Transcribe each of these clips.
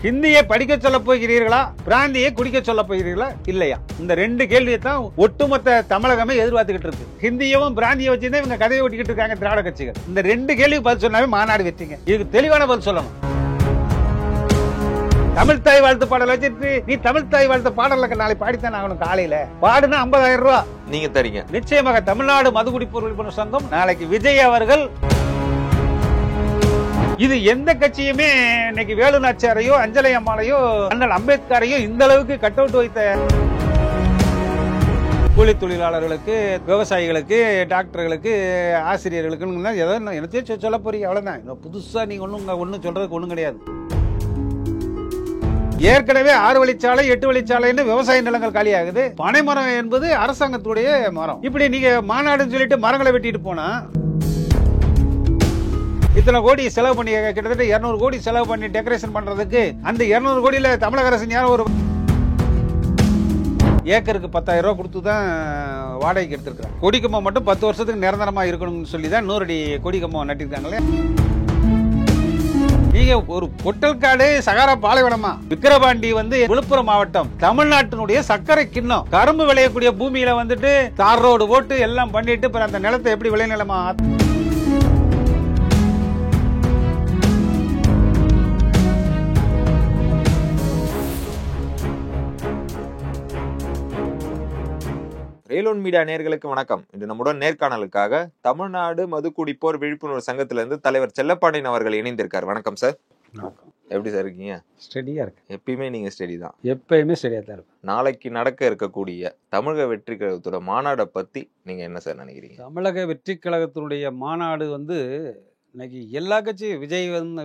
ஹிந்தியை படிக்க சொல்ல போகிறீர்களா, பிராந்தியை குடிக்க சொல்ல போகிறீர்களா இல்லையா? இந்த ரெண்டு கேள்வியை தான் ஒட்டுமொத்த தமிழகமே எதிர்பார்த்துக்கிட்டு இருக்கு. ஹிந்தியவும் பிராந்தியை வச்சுதான் இவங்க கதையை ஓட்டிக்கிட்டு இருக்காங்க திராவிட கட்சிகள். இந்த ரெண்டு கேள்வி பதில் சொன்னாவே மாநாடு வெற்றிங்க. இதுக்கு தெளிவான பதில் சொல்லணும். தமிழ் தாய் வாழ்த்து பாடல் வச்சிட்டு நீ தமிழ் தாய் வாழ்த்து பாடலுக்கு நாளை பாடித்தான் ஆகணும். காலையில பாடுனா 50,000 ரூபாய் நீங்க தரீங்க. நிச்சயமாக தமிழ்நாடு மதுகுடிப்போர் விழிப்புணர்வு சங்கம் நாளைக்கு விஜய் அவர்கள், இது எந்த கட்சியுமே இன்னைக்கு வேலு நாச்சியாரையோ அஞ்சலை அம்மாளையோ அண்ணல் அம்பேத்கரையோ இந்த அளவுக்கு கட் அவுட் வைத்த கூலி தொழிலாளர்களுக்கு, விவசாயிகளுக்கு, டாக்டர்களுக்கு, ஆசிரியர்களுக்கு ஏதோ என்ன சொல்ல போறீங்க, அவ்வளவுதான். புதுசா நீங்க ஒன்னும் சொல்றதுக்கு ஒண்ணும் கிடையாது. ஏற்கனவே 6 வழிச்சாலை 8 வழிச்சாலைன்னு விவசாய நிலங்கள் காலியாகுது. பனைமரம் என்பது அரசாங்கத்துடைய மரம். இப்படி நீங்க மாநாடுன்னு சொல்லிட்டு மரங்களை வெட்டிட்டு போனா இத்தனை கோடி செலவு பண்ணி, கிட்டத்தட்ட 200 கோடி செலவு பண்ணி டெக்கரேஷன் பண்றதுக்கு, அந்த 200 கோடியில தமிழக அரசு ஒரு ஏக்கருக்கு 10,000 ரூபாய் கொடுத்து தான் வாடகைக்கு எடுத்திருக்காங்க. கொடிக்கம்பம் மட்டும் 10 வருஷத்துக்கு நிரந்தரமா இருக்கணும்னு சொல்லி தான் 100 அடி கொடிக்கம்பம் நட்டிருக்காங்களே. நீங்க ஒரு பொட்டல்காடு சகாரா பாலைவனமா? விக்கிரவாண்டி விழுப்புரம் மாவட்டம், தமிழ்நாட்டினுடைய சர்க்கரை கிண்ணம். கரும்பு விளையக்கூடிய பூமியில தார் ரோடு போட்டு எல்லாம் பண்ணிட்டு அந்த நிலத்தை எப்படி விளைநிலமா? ரேலோன் மீடியா நேயர்களுக்கு வணக்கம். இன்று நம்முடன் நேர்காணலுக்காக தமிழ்நாடு மதுகுடிப்போர் விழிப்புணர்வு சங்கத்திலிருந்து தலைவர் செல்லப்பாண்டியன் அவர்கள் இணைந்திருக்கார். வணக்கம் சார். எப்படி சார் இருக்கீங்க? ஸ்டெடியா இருக்கு. எப்பயுமே நீங்க ஸ்டெடி தான்? எப்பயுமே ஸ்டெடியா தான் இருக்கும். நாளைக்கு நடக்க இருக்கக்கூடிய தமிழக வெற்றி கழகத்தோட மாநாடை பத்தி நீங்க என்ன சார் நினைக்கிறீங்க? தமிழக வெற்றி கழகத்தினுடைய மாநாடு இன்னைக்கு எல்லா கட்சியும்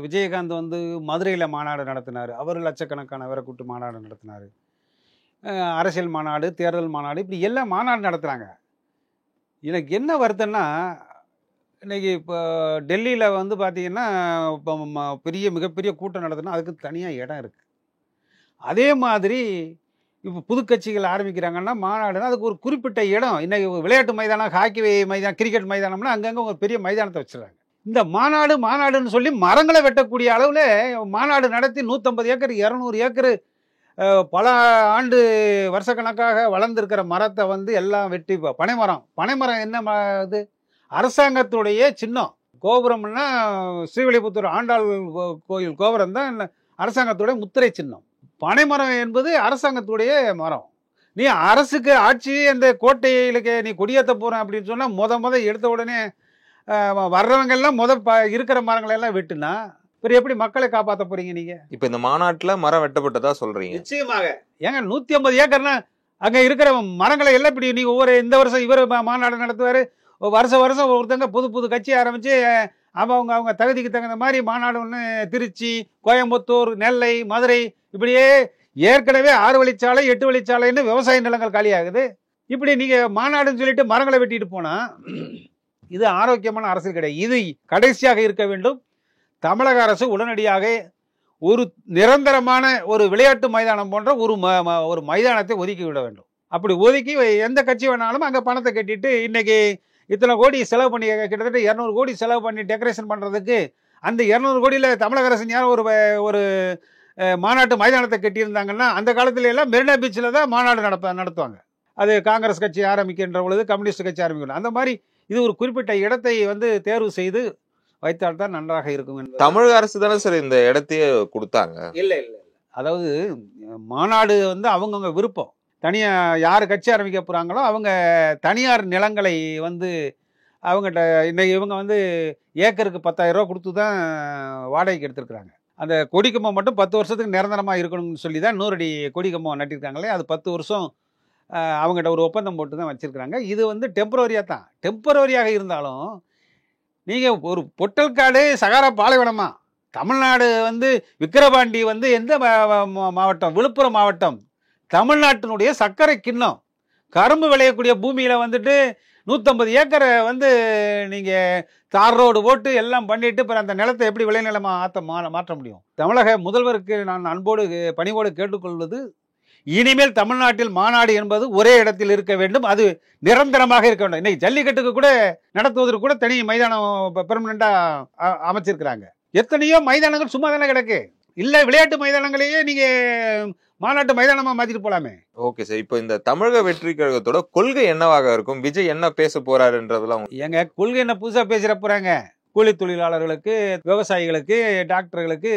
விஜயகாந்த் மதுரையில மாநாடு நடத்தினாரு. அவர் லட்சக்கணக்கானவரை கூட்டு மாநாடு நடத்தினாரு. அரசியல் மாநாடு, தேர்தல் மாநாடு, இப்படி எல்லாம் மாநாடு நடத்துகிறாங்க. எனக்கு என்ன வருத்தம்னா, இன்றைக்கி இப்போ டெல்லியில் பார்த்தீங்கன்னா இப்போ மிகப்பெரிய கூட்டம் நடத்துனா அதுக்கு தனியாக இடம் இருக்குது. அதே மாதிரி இப்போ புது கட்சிகள் ஆரம்பிக்கிறாங்கன்னா மாநாடுனா அதுக்கு ஒரு குறிப்பிட்ட இடம். இன்றைக்கி விளையாட்டு மைதானம், ஹாக்கி மைதானம், கிரிக்கெட் மைதானம்னா அங்கங்கே ஒரு பெரிய மைதானத்தை வச்சுருக்காங்க. இந்த மாநாடுன்னு சொல்லி மரங்களை வெட்டக்கூடிய அளவில் மாநாடு நடத்தி 150 ஏக்கர் 200 ஏக்கர் பல ஆண்டு வருஷக்கணக்காக வளர்ந்துருக்கிற மரத்தை எல்லாம் வெட்டி, பனைமரம் என்ன இது? அரசாங்கத்துடைய சின்னம். கோபுரம்னா ஸ்ரீவில்லிபுத்தூர் ஆண்டாள் கோயில் கோபுரம் தான் அரசாங்கத்துடைய முத்திரை சின்னம். பனைமரம் என்பது அரசாங்கத்துடைய மரம். நீ அரசுக்கு ஆட்சி அந்த கோட்டையிலுக்கு நீ கொடியேற்ற போகிறேன் அப்படின்னு சொன்னால் எடுத்த உடனே வர்றவங்கெல்லாம் இருக்கிற மரங்களை எல்லாம் வெட்டுனா அப்புறம் எப்படி மக்களை காப்பாற்ற போறீங்க நீங்க? இப்ப இந்த மாநாட்டுல மரம் வெட்டப்பட்டதா சொல்றீங்க? நிச்சயமாக. ஏங்க 150 ஏக்கர்னா அங்க இருக்கிற மரங்களை எல்லாம் இப்படி நீங்க இந்த வருஷம் இவர் மாநாடு நடத்துவாரு, வருஷம் ஒருத்தங்க புது கட்சி ஆரம்பிச்சு அவங்க தகுதிக்கு தகுந்த மாதிரி மாநாடு ஒன்று திருச்சி, கோயம்புத்தூர், நெல்லை, மதுரை, இப்படியே ஏற்கனவே 6 வழிச்சாலை 8 வழிச்சாலைன்னு விவசாய நிலங்கள் காலியாகுது. இப்படி நீங்க மாநாடுன்னு சொல்லிட்டு மரங்களை வெட்டிட்டு போனா இது ஆரோக்கியமான அரசியல் கிடையாது. இது கடைசியாக இருக்க வேண்டும். தமிழக அரசு உடனடியாக ஒரு நிரந்தரமான ஒரு விளையாட்டு மைதானம் போன்ற ஒரு மைதானத்தை ஒதுக்கி விட வேண்டும். அப்படி ஒதுக்கி எந்த கட்சி வேணாலும் அங்கே பணத்தை கட்டிட்டு, இன்னைக்கு இத்தனை கோடி செலவு பண்ணி, கிட்டத்தட்ட 200 கோடி செலவு பண்ணி டெக்கரேஷன் பண்ணுறதுக்கு, அந்த 200 கோடியில் தமிழக அரசு ஒரு மாநாட்டு மைதானத்தை கட்டியிருந்தாங்கன்னா அந்த காலத்துல எல்லாம் மெரினா பீச்சில் தான் மாநாடு நடத்துவாங்க. அது காங்கிரஸ் கட்சி ஆரம்பிக்கின்ற பொழுது, கம்யூனிஸ்ட் கட்சி ஆரம்பிக்கணும். அந்த மாதிரி இது ஒரு குறிப்பிட்ட இடத்தை தேர்வு செய்து வைத்தால் தான் நன்றாக இருக்கும். தமிழக அரசு தானே சார் இந்த இடத்தையே கொடுத்தாங்க? இல்லை, அதாவது மாநாடு அவங்கவுங்க விருப்பம். தனியாக யார் கட்சி ஆரம்பிக்க போகிறாங்களோ அவங்க தனியார் நிலங்களை அவங்ககிட்ட இன்னைக்கு இவங்க ஏக்கருக்கு 10,000 ரூபா கொடுத்து தான் வாடகைக்கு எடுத்துருக்குறாங்க. அந்த கொடிக்கம்பம் மட்டும் 10 வருஷத்துக்கு நிரந்தரமாக இருக்கணும்னு சொல்லி தான் 100 அடி கொடிக்கம்பம் நட்டிருக்காங்களே. அது 10 வருஷம் அவங்ககிட்ட ஒரு ஒப்பந்தம் போட்டு தான் வச்சுருக்குறாங்க. இது டெம்பரரியாக இருந்தாலும் நீங்கள் ஒரு பொட்டல்காடு சகாரா பாலைவனமா? தமிழ்நாடு விக்கிரவாண்டி எந்த மாவட்டம்? விழுப்புரம் மாவட்டம், தமிழ்நாட்டினுடைய சர்க்கரை கிண்ணம். கரும்பு விளையக்கூடிய பூமியில் 150 ஏக்கரை நீங்கள் தார் ரோடு போட்டு எல்லாம் பண்ணிட்டு அந்த நிலத்தை எப்படி விளைநிலமா மாற்ற முடியும்? தமிழக முதல்வருக்கு நான் அன்போடு பணிவோடு கேட்டுக்கொள்வது, இனிமேல் தமிழ்நாட்டில் மாநாடு என்பது ஒரே இடத்தில் இருக்க வேண்டும். அது நிரந்தரமாக இருக்க வேண்டும். இன்னைக்கு ஜல்லிக்கட்டுக்கு கூட நடத்துவதற்கு கூட தனி மைதானம் பெர்மனண்டா அமைச்சிருக்கிறாங்க. எத்தனையோ மைதானங்கள் சும்மா தானே கிடக்கு. இல்ல விளையாட்டு மைதானங்களையே நீங்க மாநாட்டு மைதானமா மாத்திட்டு போலாமே. Okay sir. இப்போ இந்த தமிழக வெற்றி கழகத்தோட கொள்கை என்னவாக இருக்கும்? விஜய் என்ன பேச போறாருன்றதுலாம் எங்க கொள்கை என்ன புதுசா பேசிட போறாங்க? கூலி தொழிலாளர்களுக்கு, விவசாயிகளுக்கு, டாக்டர்களுக்கு,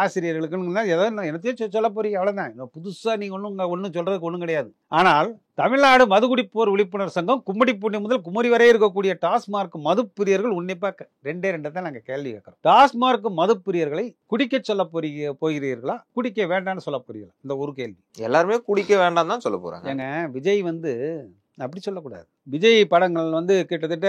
ஆசிரியர்களுக்குன்னு ஏதோ என்னத்தையும் சொல்ல போறீங்க, அவ்வளவுதான். புதுசா நீங்க ஒன்றும் சொல்றதுக்கு ஒன்றும் கிடையாது. ஆனால் தமிழ்நாடு மதுகுடிப்போர் விழிப்புணர்வு சங்கம் கும்மிடிப்பூண்டி முதல் குமரி வரை இருக்கக்கூடிய டாஸ்மார்க் மது பிரியர்கள் உன்னிப்பாக ரெண்டே தான் நாங்கள் கேள்வி கேட்கிறோம். டாஸ்மார்க் மது பிரியர்களை குடிக்க சொல்ல போகிறீர்களா, குடிக்க வேண்டாம்னு சொல்ல போறீங்களா? இந்த ஒரு கேள்வி. எல்லாருமே குடிக்க வேண்டாம் தான் சொல்ல போறாங்க. ஏங்க விஜய் அப்படி சொல்லக்கூடாது. விஜய் படங்கள் கிட்டத்தட்ட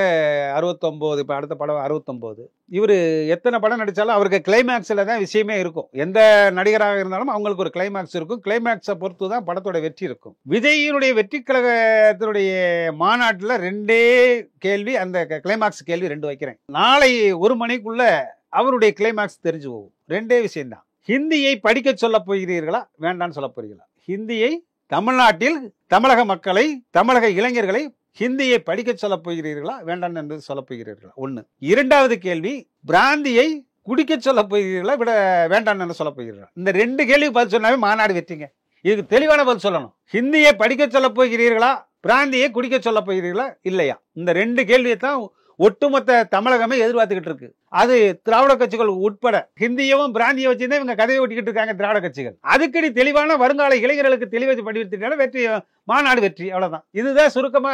69, இப்போ அடுத்த படம் 69. இவர் எத்தனை படம் நடித்தாலும் அவருக்கு கிளைமேக்ஸில் தான் விஷயமே இருக்கும். எந்த நடிகராக இருந்தாலும் அவங்களுக்கு ஒரு கிளைமேக்ஸ் இருக்கும். கிளைமேக்ஸை பொறுத்து தான் படத்தோட வெற்றி இருக்கும். விஜயினுடைய வெற்றி கழகத்தினுடைய மாநாட்டில் 2 கேள்வி, அந்த கிளைமேக்ஸ் கேள்வி 2 வைக்கிறேன். நாளை 1 மணிக்குள்ள அவருடைய கிளைமேக்ஸ் தெரிஞ்சு போகும். 2 விஷயம்தான். ஹிந்தியை படிக்க சொல்ல போகிறீர்களா, வேண்டான்னு சொல்ல போகிறீர்களா? ஹிந்தியை தமிழ்நாட்டில் தமிழக மக்களை, தமிழக இளைஞர்களை ஹிந்தியை படிக்க சொல்ல போகிறீர்களா, வேண்டாம் என்று சொல்ல போகிறீர்களா? 1. 2வது கேள்வி, பிராந்தியை குடிக்க சொல்ல போகிறீர்களா, வேண்டாம் என்று சொல்ல போகிறீர்களா? இந்த 2 கேள்வி பதில் சொன்னாவே மாநாடு வெற்றிங்க. இதுக்கு தெளிவான பதில் சொல்லணும். ஹிந்தியை படிக்க சொல்ல போகிறீர்களா, பிராந்தியை குடிக்க சொல்ல போகிறீர்களா, இல்லையா? இந்த 2 கேள்வியை தான் ஒட்டுமொத்த தமிழகமே எதிர்பார்த்துக்கிட்டு இருக்கு. அது திராவிட கட்சிகள் உட்பட ஹிந்தியவும் பிராந்தியை வச்சுதான் இவங்க கதையை ஓட்டிக்கிட்டு இருக்காங்க திராவிட கட்சிகள். அதுக்கடி தெளிவான வருங்கால இளைஞர்களுக்கு தெளிவை படிவித்தினால வெற்றி, மாநாடு வெற்றி, அவ்வளவுதான். இதுதான் சுருக்கமா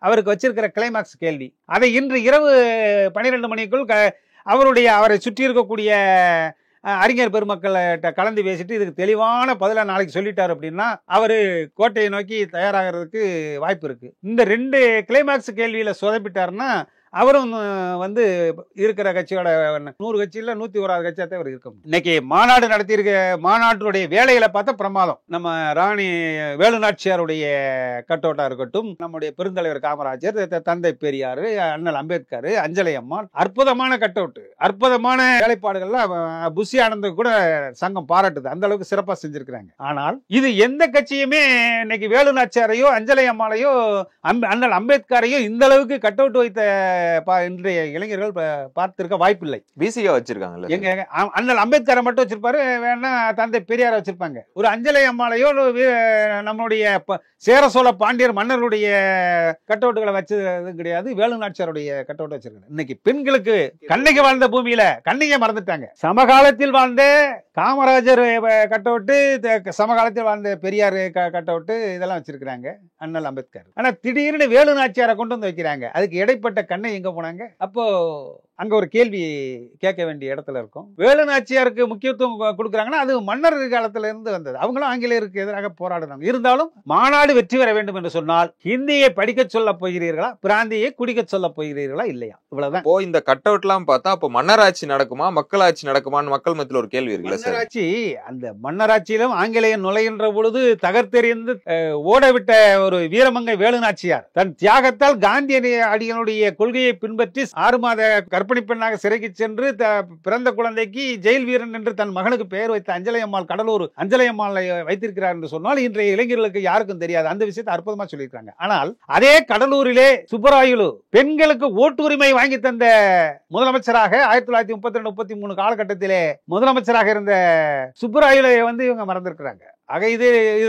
அவருக்கு வச்சிருக்கிற கிளைமாக்ஸ் கேள்வி. அதை இன்று இரவு 12 மணிக்குள் அவரை சுற்றி இருக்கக்கூடிய அறிஞர் பெருமக்கள்கிட்ட கலந்து பேசிட்டு இதுக்கு தெளிவான பதிலாக நாளைக்கு சொல்லிட்டாரு அப்படின்னா அவரு கோட்டையை நோக்கி தயாராகிறதுக்கு வாய்ப்பு இருக்கு. இந்த 2 கிளைமாக்ஸ் கேள்வியில சொதப்பிட்டாருன்னா அவரும் இருக்கிற கட்சியோட 100 கட்சியில் 101வது கட்சியாக அவர் இருக்கும். இன்னைக்கு மாநாடு நடத்தியிருக்க மாநாட்டுடைய வேலைகளை பார்த்தா பிரமாதம். நம்ம ராணி வேலுநாச்சியாருடைய கட்டோட்டா இருக்கட்டும், நம்முடைய பெருந்தலைவர் காமராஜர், தந்தை பெரியார், அண்ணல் அம்பேத்கர், அஞ்சலை அம்மாள், அற்புதமான கட்டவுட்டு, அற்புதமான வேலைப்பாடுகள்லாம் புஷி ஆனந்த் கூட சங்கம் பாராட்டுது. அந்த அளவுக்கு சிறப்பாக செஞ்சிருக்கிறாங்க. ஆனால் இது எந்த கட்சியுமே இன்னைக்கு வேலுநாச்சியாரையோ அஞ்சலை அம்மாளையோ அண்ணல் அம்பேத்கரையோ இந்த அளவுக்கு கட்டவுட் வைத்த இன்றைய இளைஞர்கள் பார்த்திருக்க வாய்ப்பில்லை. பிசியா வச்சிருக்காங்க. எங்க அண்ணல் அம்பேத்கரை மட்டும் வச்சிருப்பாரு, வேணா தந்தை பெரியாரை வச்சிருப்பாங்க. ஒரு அஞ்சலை அம்மாளையோ நம்மளுடைய சேர சோழ பாண்டியர் மன்னர்களுடைய கட்டவுட்டுகளை வச்சது கிடையாது. வேலுநாச்சியாருடைய கட்டவுட் வச்சிருக்காங்க. இன்னைக்கு பெண்களுக்கு கண்ணகி வாழ்ந்த பூமியில கண்ணகியை மறந்துட்டாங்க. சமகாலத்தில் வாழ்ந்த காமராஜர் கட்டவுட்டு, சமகாலத்தில் வாழ்ந்த பெரியார் கட்டவுட்டு, இதெல்லாம் வச்சிருக்கிறாங்க அண்ணல் அம்பேத்கர். ஆனா திடீர்னு வேலுநாச்சியாரை கொண்டு வந்து வைக்கிறாங்க. அதுக்கு இடைப்பட்ட கண்ணை எங்க போனாங்க? அப்போ அங்க ஒரு கேள்வி கேட்க வேண்டிய இடத்துல இருக்கும். வேலுநாச்சியாருக்கு முக்கியத்துவம் கொடுக்குறாங்கன்னா அது மன்னர் காலத்துல இருந்து வந்தது. அவங்களும் ஆங்கிலேயருக்கு எதிராக போராடினாங்க. இருந்தாலும் மாநாடு வெற்றி பெற வேண்டும் என்று சொன்னால் ஹிந்தியை படிக்க சொல்ல போகிறீர்களா, பிராந்தியை குடிக்க சொல்ல போகிறீர்களா, இல்லையா? இவ்வளவுதான். இந்த கட் அவுட்லாம் பார்த்தா அப்போ மன்னராட்சி நடக்குமா, மக்களாட்சி நடக்குமான்னு மக்கள் மத்தியில் ஒரு கேள்வி இருக்குல்ல சார்? மன்னராட்சி, அந்த மன்னராட்சியிலும் ஆங்கிலேயன் நுழைகின்ற பொழுது தகர்த்தெறிந்து ஓடவிட்ட ஒரு வீரமங்கை வேலுநாச்சியார் தன் தியாகத்தால் காந்திய அடிகளுடைய கொள்கையை பின்பற்றி 6 மாத கற்பனை பெண்ணாக சிறைக்கு சென்று பிறந்த குழந்தைக்கு ஜெயில் வீரன் என்று தன் மகனுக்கு பெயர் வைத்த அஞ்சலை அம்மாள், கடலூர் அஞ்சலை அம்மாளை வைத்திருக்கிறார் என்று சொன்னால் இன்றைய இளைஞர்களுக்கு யாருக்கும் தெரியாது. அந்த விஷயத்தை அற்புதமா சொல்லியிருக்காங்க. ஆனால் அதே கடலூரிலே சுப்பராயுலு பெண்களுக்கு ஓட்டுரிமை வாங்கி தந்த முதலமைச்சராக 1932-33 காலகட்டத்திலே முதலமைச்சராக இருந்த சுப்பராயுலை இவங்க மறந்திருக்கிறாங்க. ஆக இது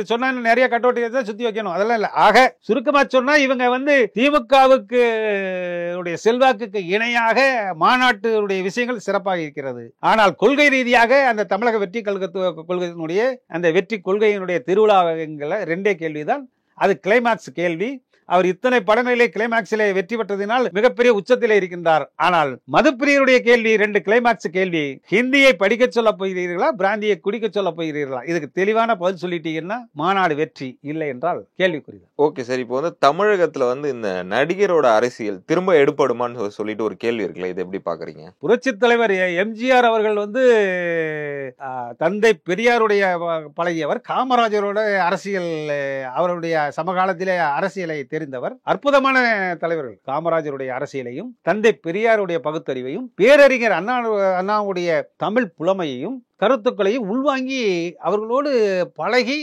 சொன்னா நிறைய கட்டோட்டை சுத்தி வைக்கணும், அதெல்லாம் இல்ல. ஆக சுருக்கமா சொன்னா இவங்க திமுகவுக்கு செல்வாக்குக்கு இணையாக மாநாட்டுடைய விஷயங்கள் சிறப்பாக இருக்கிறது. ஆனால் கொள்கை ரீதியாக அந்த தமிழக வெற்றி கொள்கையினுடைய அந்த வெற்றி கொள்கையினுடைய திருவிழாங்கிற 2 கேள்விதான். அது கிளைமாக்ஸ் கேள்வி. அவர் இத்தனை படங்களிலே கிளைமாக்ஸிலே வெற்றி பெற்றதினால் மிகப்பெரிய உச்சத்திலே இருக்கின்றார். ஆனால் மதுப்பிரியருடைய கேள்வி 2 கிளைமாக்ஸ் கேள்வி. ஹிந்தியை படிக்க சொல்ல போகிறீர்களா, பிராந்தியை குடிக்க சொல்ல போகிறீர்களா? இதுக்கு தெளிவான பதில் சொல்லிட்டீங்கன்னா மாநாடு வெற்றி, இல்லை என்றால் கேள்விக்குறி. Okay sir. இப்போ தமிழகத்துல இந்த நடிகரோட அரசியல் திரும்ப எடுப்படுமான்னு சொல்லிட்டு ஒரு கேள்வி இருக்குல்ல, இது எப்படி பாக்குறீங்க? புரட்சி தலைவர் எம்ஜிஆர் அவர்கள் தந்தை பெரியாருடைய பழகியவர். காமராஜரோட அரசியல், அவருடைய சமகாலத்திலே அரசியலை தெரிந்தவர். அற்புதமான தலைவர்கள். காமராஜருடைய அரசியலையும் தந்தை பெரியாருடைய பகுத்தறிவையும் பேரறிஞர் அண்ணாவுடைய தமிழ் புலமையையும் கருத்துக்களையும் உள்வாங்கி அவர்களோடு பழகி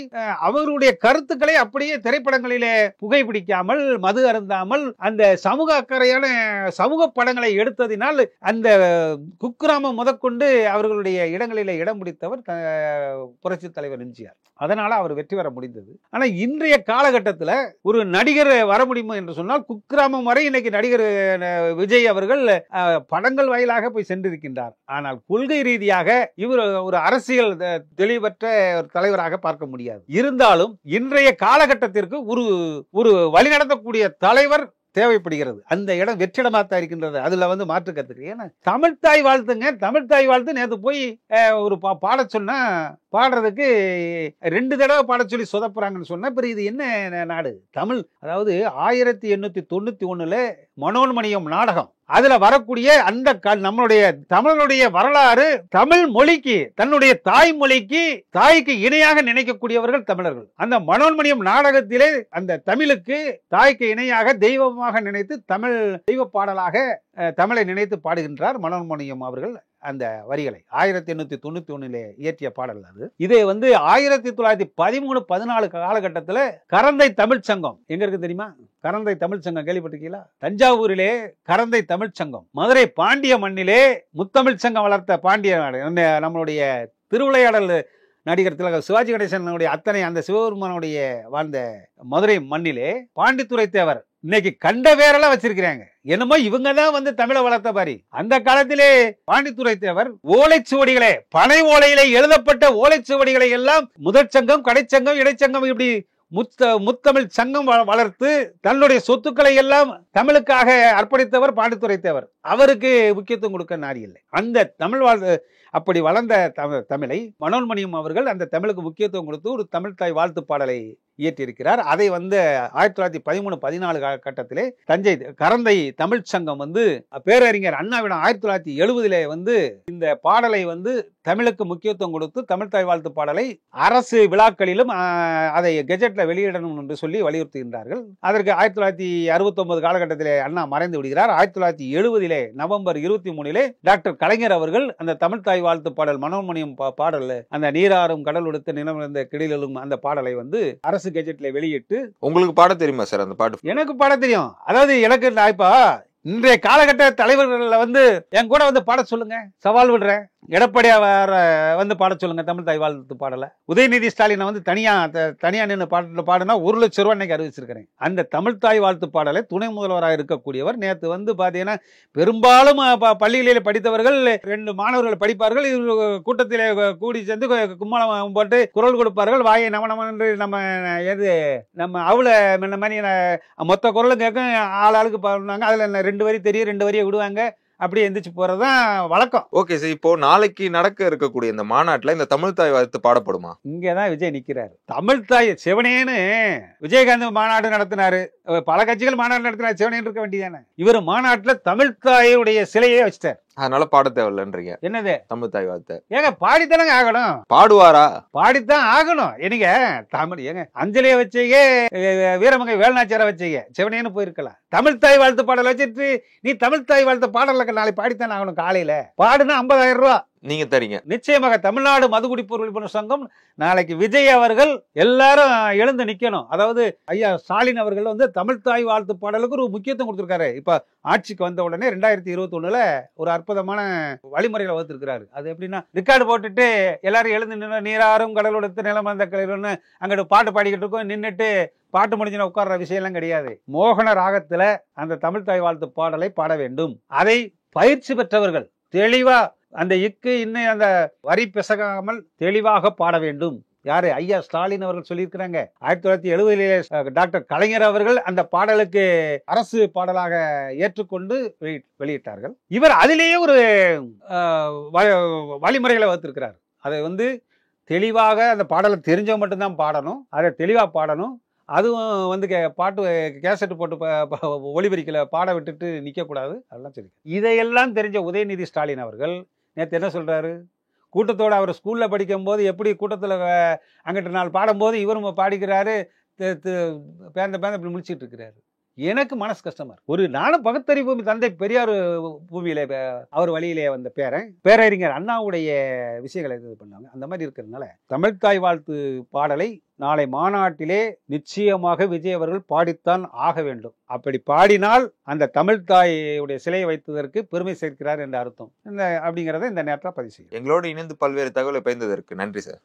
அவர்களுடைய கருத்துக்களை அப்படியே திரைப்படங்களிலே புகைப்பிடிக்காமல், மது அருந்தாமல், அந்த சமூக அக்கறையான சமூக படங்களை எடுத்ததினால் அந்த குக்கிராமம் முதற்கொண்டு அவர்களுடைய இடங்களிலே இடம் பிடித்தவர் புரட்சி தலைவர் எம்ஜிஆர். அதனால அவர் வெற்றி பெற முடிந்தது. ஆனா இன்றைய காலகட்டத்தில் ஒரு நடிகர் வர முடியுமா என்று சொன்னால் குக்கிராமம் வரை இன்னைக்கு நடிகர் விஜய் அவர்கள் படங்கள் வாயிலாக போய் சென்றிருக்கின்றார். ஆனால் கொள்கை ரீதியாக இவர் ஒரு அரசியல் தெளிவற்ற ஒரு தலைவராக பார்க்க முடியாது. இருந்தாலும் இன்றைய காலகட்டத்திற்கு ஒரு வழிநடத்தக்கூடிய தலைவர் தேவைப்படுகிறது. அந்த இடம் வெற்றிடமாத்தான் இருக்கின்றது. அதுல மாற்று கருத்துக்கு. ஏன்னா தமிழ்த்தாய் வாழ்த்துங்க, தமிழ்த்தாய் வாழ்த்து நேற்று போய் ஒரு பாட சொன்னா பாடுறதுக்கு 2 தடவை பாட சொல்லி சொதப்புறாங்கன்னு சொன்னா பிறகு இது என்ன நாடு? தமிழ், அதாவது 1891 மனோன்மணியம் நாடகம், அதுல வரக்கூடிய அந்த நம்மளுடைய தமிழனுடைய வரலாறு, தமிழ் மொழிக்கு, தன்னுடைய தாய்மொழிக்கு, தாய்க்கு இணையாக நினைக்கக்கூடியவர்கள் தமிழர்கள். அந்த மனோன்மணியம் நாடகத்திலே அந்த தமிழுக்கு தாய்க்கு இணையாக தெய்வமாக நினைத்து தமிழ் தெய்வ பாடலாக தமிழை நினைத்து பாடுகின்றார் மனோன்மணியம் அவர்கள். அந்த வரிகளை 1891 இயற்றிய பாடல் அது. இதை 1913-14 காலகட்டத்தில் கரந்தை தமிழ் சங்கம் எங்க இருக்கு தெரியுமா? கரந்தை தமிழ் சங்கம் கேள்விப்பட்டிருக்கீங்களா? தஞ்சாவூரிலே கரந்தை தமிழ் சங்கம், மதுரை பாண்டிய மண்ணிலே முத்தமிழ் சங்கம் வளர்த்த பாண்டிய நாடு. நம்மளுடைய திருவிளையாடல் நடிகர் திலகம் சிவாஜி கணேசனுடைய அத்தனை அந்த சிவபெருமானுடைய வாழ்ந்த மதுரை மண்ணிலே பாண்டித்துரை தேவர் இன்னைக்கு கண்ட வேரெல்லாம் வச்சிருக்கிறாங்க. என்னமோ இவங்க தான் தமிழை வளர்த்த பாரி. அந்த காலத்திலே பாண்டித்துரை தேவர் ஓலைச்சுவடிகளை, பனை ஓலையிலே எழுதப்பட்ட ஓலைச்சுவடிகளை எல்லாம் முதற்சங்கம், கடைச்சங்கம், இடைச்சங்கம், இப்படி முத்தமிழ் சங்கம் வளர்த்து தன்னுடைய சொத்துக்களை எல்லாம் தமிழுக்காக அர்ப்பணித்தவர் பாண்டித்துரை தேவர். அவருக்கு முக்கியத்துவம் கொடுக்க நாடி இல்லை. அந்த தமிழ் அப்படி வளர்ந்த தமிழை மனோன்மணியம் அவர்கள் அந்த தமிழுக்கு முக்கியத்துவம் கொடுத்து ஒரு தமிழ்த்தாய் வாழ்த்து பாடலை இயற்றியிருக்கிறார். அதை 1913-14 காலகட்டத்திலே தஞ்சை கரந்தை தமிழ் சங்கம் பேரறிஞர் அண்ணாவிடம் 1970 இந்த பாடலை தமிழுக்கு முக்கியத்துவம் கொடுத்து தமிழ்த்தாய் வாழ்த்து பாடலை அரசு விழாக்களிலும் அதை கெஜெட்ல வெளியிடணும் என்று சொல்லி வலியுறுத்துகின்றார்கள். அதற்கு 1969 காலகட்டத்திலே அண்ணா மறைந்து விடுகிறார். 1970 நவம்பர் 23 டாக்டர் கலைஞர் அவர்கள் அந்த தமிழ்த்தாய் வாழ்த்து பாடல் மனோன்மணியம் பாடல், அந்த நீராறும் கடல் உடுத்த நிலமிழந்த கிளிகளும் அந்த பாடலை அரசு கெஜெட்ல வெளியிட்டு. உங்களுக்கு பாட தெரியுமா சார் அந்த பாட்டு? எனக்கு பாட தெரியும். அதாவது எனக்கு இப்ப இன்றைய காலகட்ட தலைவர்கள் என் கூட பாட சொல்லுங்க, சவால் விடுறேன். எடப்பாடியார் பாட சொல்லுங்க தமிழ்த்தாய் வாழ்த்து பாடல. உதயநிதி ஸ்டாலினை தனியா நின்று பாடுனா 1 லட்சம் ரூபாய் இன்னைக்கு அறிவிச்சிருக்கிறேன். அந்த தமிழ்த்தாய் வாழ்த்து பாடலை துணை முதல்வராக இருக்கக்கூடியவர் நேற்று பாத்தீங்கன்னா பெரும்பாலும் பள்ளிகளில் படித்தவர்கள் 2 மாணவர்கள் படிப்பார்கள். கூட்டத்திலே கூடி சேர்ந்து கும்மாளம் போட்டு குரல் கொடுப்பார்கள். வாயை நம என்று நம்ம அவளை மாதிரி மொத்த குரலும் கேட்கும். ஆளுக்கு பாடுவாங்க. அதுல 2 வரி தெரியும், 2 வரியை விடுவாங்க. அப்படி எந்திரிச்சு போறதுதான் வழக்கம். ஓகே சார், இப்போ நாளைக்கு நடக்க இருக்கக்கூடிய இந்த மாநாட்டுல இந்த தமிழ்த்தாய் வாழ்த்து பாடப்படுமா? இங்கதான் விஜய் நிக்கிறாரு. தமிழ்த்தாய் சிவனேன்னு விஜயகாந்த் மாநாடு நடத்தினாரு, பல கட்சிகள் மாநாடு நடத்தினாரு. சிவனேன்னு இருக்க வேண்டியதானே? இவர் மாநாட்டுல தமிழ்த்தாயுடைய சிலையே வச்சிட்டார். அதனால பாட தேவையில்லைன்றீங்க. என்னது தமிழ்த்தாய் வாழ்த்து? ஏங்க பாடித்தானங்க ஆகணும். பாடுவாரா? பாடித்தான் ஆகணும். என்னங்க தமிழ் ஏங்க அஞ்சலியை வச்சீங்க, வீரமங்கை வேலுநாச்சியாரை வச்சீங்க, சிவனேன்னு போயிருக்கலாம். தமிழ்த்தாய் வாழ்த்து பாடல் வச்சுட்டு நீ தமிழ்த்தாய் வாழ்த்து பாடல நாளை பாடித்தான் ஆகணும். காலையில பாடுனா 50,000 ரூபாய் நீங்க தரீங்க. நிச்சயமாக தமிழ்நாடு மதுகுடிப்போர் விழிப்புணர்வு சங்கம் நாளைக்கு விஜய் அவர்கள் எல்லாரும் எழுந்து நிக்கணும். அதாவது ஐயா ஸ்டாலின் அவர்கள் தமிழ்த்தாய் வாழ்த்து பாடலுக்கு ஒரு முக்கியத்துவம் கொடுத்திருக்காரு. இப்ப ஆட்சிக்கு வந்த உடனே 2021 ஒரு அற்புதமான வழிமுறைகளை வகுத்திருக்கிறாரு. அது எப்படின்னா ரெக்கார்டு போட்டுட்டு எல்லாரும் எழுந்து நின்று நீராறும் கடல் உடுத்த நிலமந்த கிளைன்னு அங்கிட்டு பாட்டு பாடிக்கிட்டு இருக்கோம். நின்றுட்டு பாட்டு முடிஞ்சுன உட்கார்ற விஷயம் எல்லாம் கிடையாது. மோகன ராகத்துல அந்த தமிழ்த்தாய் வாழ்த்து பாடலை பாட வேண்டும். அதை பயிற்சி பெற்றவர்கள் தெளிவா அந்த இன்னும் அந்த வரி பிசகாமல் தெளிவாக பாட வேண்டும். யாரு? ஐயா ஸ்டாலின் அவர்கள் சொல்லியிருக்கிறாங்க. 1970 டாக்டர் கலைஞர் அவர்கள் அந்த பாடலுக்கு அரசு பாடலாக ஏற்றுக்கொண்டு வெளியிட்டார்கள். இவர் அதிலேயே ஒரு வழிமுறைகளை வகுத்திருக்கிறார். அதை தெளிவாக அந்த பாடலை தெரிஞ்சவங்க மட்டும்தான் பாடணும். அதை தெளிவா பாடணும். அதுவும் பாட்டு கேசட் போட்டு ஒளிபரிக்கல பாட விட்டுட்டு நிற்கக்கூடாது. அதெல்லாம் சரி. இதையெல்லாம் தெரிஞ்ச உதயநிதி ஸ்டாலின் அவர்கள் நேற்று என்ன சொல்றாரு? கூட்டத்தோடு அவர் ஸ்கூல்ல படிக்கும் போது எப்படி கூட்டத்தில் அங்கிட்ட நாள் பாடும்போது இவரும் பாடிக்கிறாரு, பேந்த இப்படி முடிச்சுட்டு இருக்கிறாரு. எனக்கு மனசு கஷ்டமா இருக்கு. ஒரு நானும் பகுத்தறிவு தந்தை பெரியார் பூமியில அவர் வழியிலே வந்த பேரறிஞர் அண்ணாவுடைய விஷயங்களை இது பண்ணாங்க. அந்த மாதிரி இருக்கிறதுனால தமிழ்த்தாய் வாழ்த்து பாடலை நாளை மாநாட்டிலே நிச்சயமாக விஜய் அவர்கள் பாடித்தான் ஆக வேண்டும். அப்படி பாடினால் அந்த தமிழ்த்தாயுடைய சிலையை வைத்ததற்கு பெருமை சேர்க்கிறார் என்ற அர்த்தம். அப்படிங்கிறத இந்த நேரத்தில் பதிவு செய்யும். எங்களோடு இணைந்து பல்வேறு தகவலை பகிர்ந்ததற்கு நன்றி சார்.